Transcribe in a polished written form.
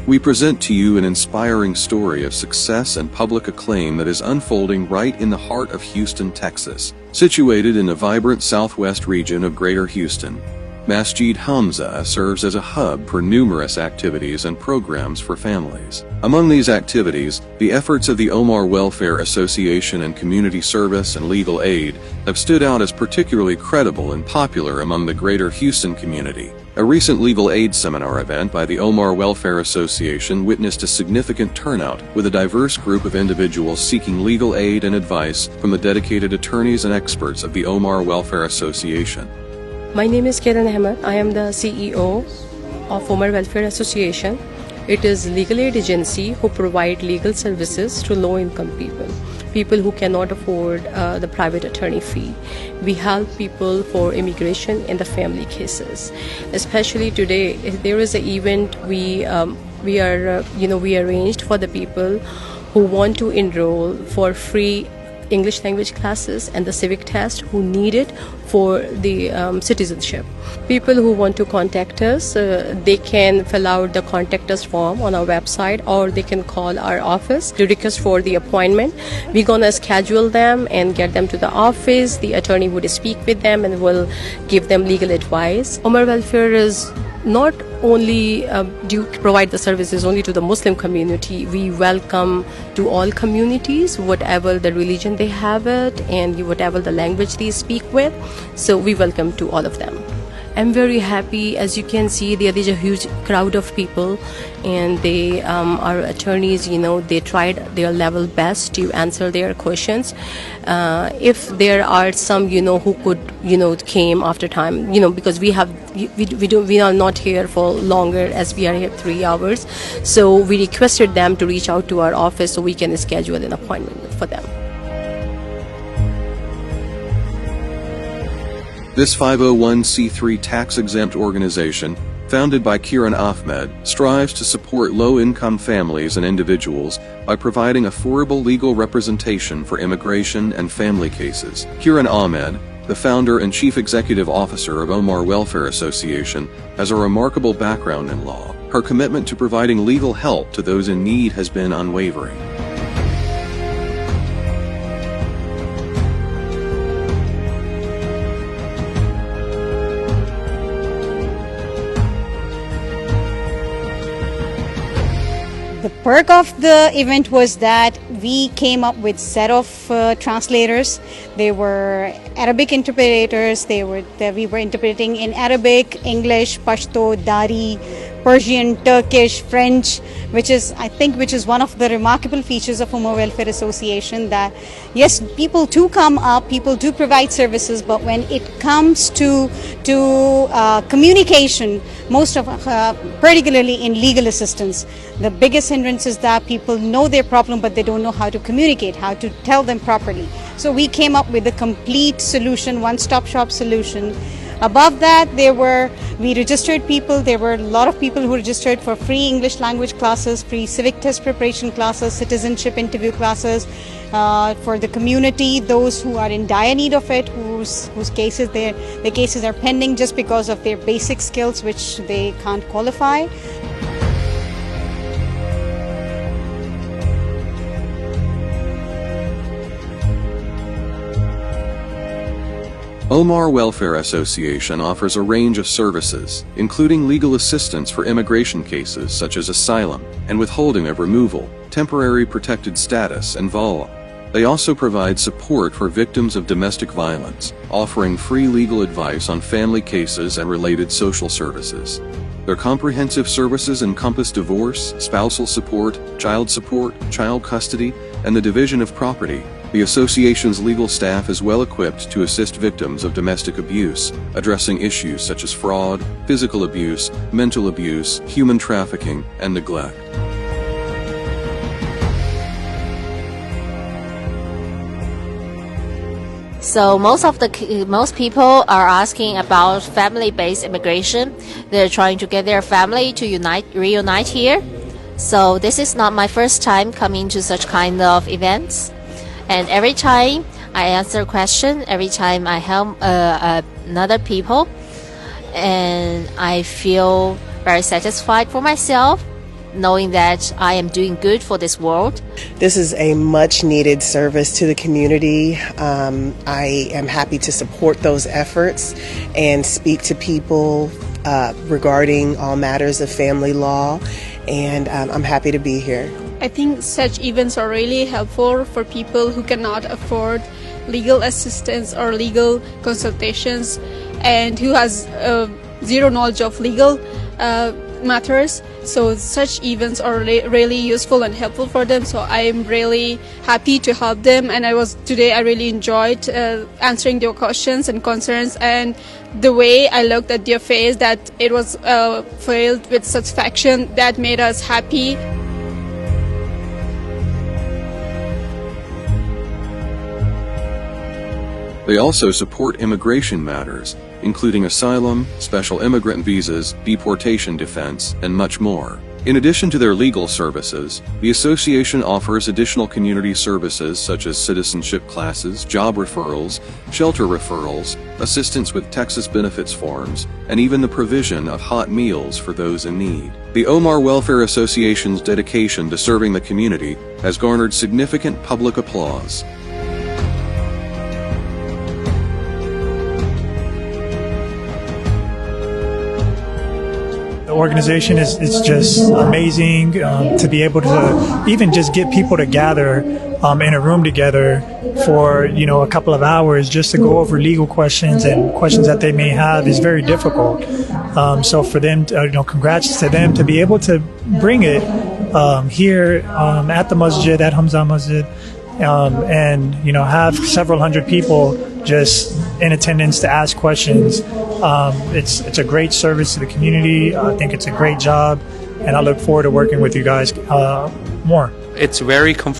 We present to you an inspiring story of success and public acclaim that is unfolding right in the heart of Houston, Texas. Situated in the vibrant southwest region of Greater Houston, Masjid Hamza serves as a hub for numerous activities and programs for families. Among these activities, the efforts of the Omar Welfare Association and Community Service and Legal Aid have stood out as particularly credible and popular among the Greater Houston community. A recent legal aid seminar event by the Omar Welfare Association witnessed a significant turnout with a diverse group of individuals seeking legal aid and advice from the dedicated attorneys and experts of the Omar Welfare Association. My name is Hamza. I am the CEO of Omar Welfare Association. It is a legal aid agency who provide legal services to low-income people who cannot afford the private attorney fee. We help people for immigration and the family cases. Especially today, if there is an event we arranged for the people who want to enroll for free English language classes and the civic test who need it for the citizenship. People who want to contact us, they can fill out the contact us form on our website, or they can call our office to request for the appointment. We're gonna schedule them and get them to the office. The attorney would speak with them and will give them legal advice. Omar Welfare is not only do provide the services only to the Muslim community. We welcome to all communities, whatever the religion they have it and whatever the language they speak with. So we welcome to all of them. I'm very happy. As you can see, there is a huge crowd of people, and they are attorneys. They tried their level best to answer their questions. If there are some, who could, came after time, because we are not here for longer, as we are here 3 hours. So we requested them to reach out to our office so we can schedule an appointment for them. This 501c3 tax-exempt organization, founded by Kiran Ahmed, strives to support low-income families and individuals by providing affordable legal representation for immigration and family cases. Kiran Ahmed, the founder and chief executive officer of Omar Welfare Association, has a remarkable background in law. Her commitment to providing legal help to those in need has been unwavering. The perk of the event was that we came up with set of translators. They were Arabic interpreters. We were interpreting in Arabic, English, Pashto, Dari, Persian, Turkish, French, which is one of the remarkable features of Omar Welfare Association, that yes, people do come up, people do provide services, but when it comes to communication, most of particularly in legal assistance, the biggest hindrance is that people know their problem, but they don't know how to communicate, how to tell them properly. So we came up with a complete solution, one-stop shop solution. Above that, we registered people. There were a lot of people who registered for free English language classes, free civic test preparation classes, citizenship interview classes for the community, those who are in dire need of it, whose cases their cases are pending just because of their basic skills which they can't qualify. Omar Welfare Association offers a range of services, including legal assistance for immigration cases such as asylum and withholding of removal, temporary protected status, and VAWA. They also provide support for victims of domestic violence, offering free legal advice on family cases and related social services. Their comprehensive services encompass divorce, spousal support, child custody, and the division of property. The association's legal staff is well equipped to assist victims of domestic abuse, addressing issues such as fraud, physical abuse, mental abuse, human trafficking, and neglect. So most people are asking about family-based immigration. They're trying to get their family to reunite here. So this is not my first time coming to such kind of events. And every time I answer a question, every time I help another people, and I feel very satisfied for myself knowing that I am doing good for this world. This is a much needed service to the community. I am happy to support those efforts and speak to people regarding all matters of family law, and I'm happy to be here. I think such events are really helpful for people who cannot afford legal assistance or legal consultations and who has zero knowledge of legal matters. So such events are really useful and helpful for them. So I am really happy to help them, and I really enjoyed answering their questions and concerns, and the way I looked at their face, that it was filled with satisfaction, that made us happy. They also support immigration matters, including asylum, special immigrant visas, deportation defense, and much more. In addition to their legal services, the association offers additional community services such as citizenship classes, job referrals, shelter referrals, assistance with Texas benefits forms, and even the provision of hot meals for those in need. The Omar Welfare Association's dedication to serving the community has garnered significant public applause. The organization is just amazing to be able to even just get people to gather in a room together for a couple of hours just to go over legal questions and questions that they may have is very difficult. So for them, congrats to them to be able to bring it here at the Masjid, at Hamza Masjid, and have several hundred people just in attendance to ask questions. It's a great service to the community. I think it's a great job, and I look forward to working with you guys more. It's very comfortable.